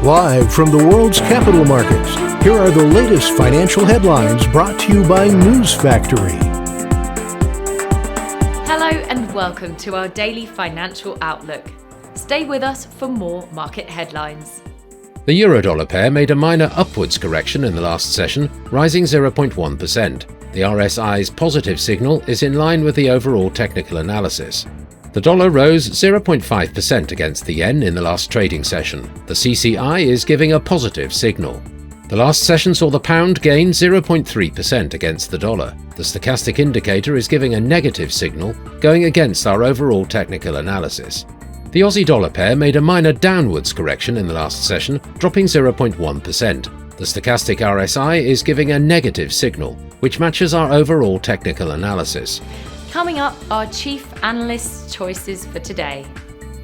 Live from the world's capital markets, here are the latest financial headlines brought to you by News Factory. Hello and welcome to our daily financial outlook. Stay with us for more market headlines. The euro-dollar pair made a minor upwards correction in the last session, rising 0.1%. The RSI's positive signal is in line with the overall technical analysis. The dollar rose 0.5% against the yen in the last trading session. The CCI is giving a positive signal. The last session saw the pound gain 0.3% against the dollar. The stochastic indicator is giving a negative signal, going against our overall technical analysis. The Aussie-dollar pair made a minor downwards correction in the last session, dropping 0.1%. The stochastic RSI is giving a negative signal, which matches our overall technical analysis. Coming up, our chief analyst's choices for today.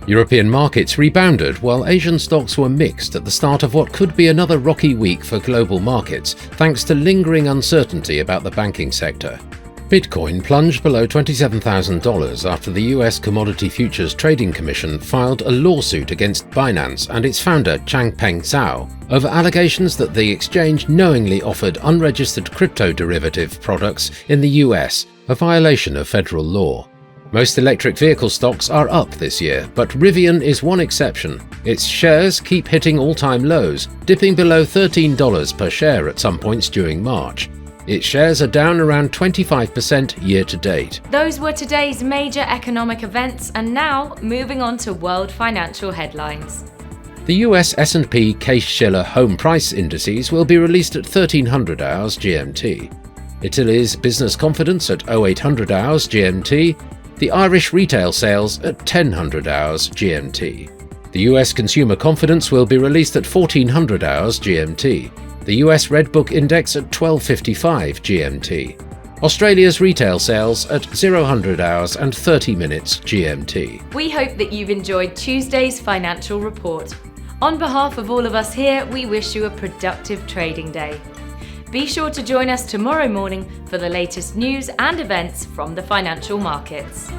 European markets rebounded while Asian stocks were mixed at the start of what could be another rocky week for global markets, thanks to lingering uncertainty about the banking sector. Bitcoin plunged below $27,000 after the US Commodity Futures Trading Commission filed a lawsuit against Binance and its founder Changpeng Zhao over allegations that the exchange knowingly offered unregistered crypto derivative products in the US, a violation of federal law. Most electric vehicle stocks are up this year, but Rivian is one exception. Its shares keep hitting all-time lows, dipping below $13 per share at some points during March. Its shares are down around 25% year to date. Those were today's major economic events, and now moving on to world financial headlines. The US S&P Case-Shiller Home Price Indices will be released at 1300 hours GMT. Italy's business confidence at 0800 hours GMT. The Irish retail sales at 1000 hours GMT. The US consumer confidence will be released at 1400 hours GMT. The US Red Book Index at 12:55 GMT. Australia's retail sales at 00 hours and 30 minutes GMT. We hope that you've enjoyed Tuesday's financial report. On behalf of all of us here, we wish you a productive trading day. Be sure to join us tomorrow morning for the latest news and events from the financial markets.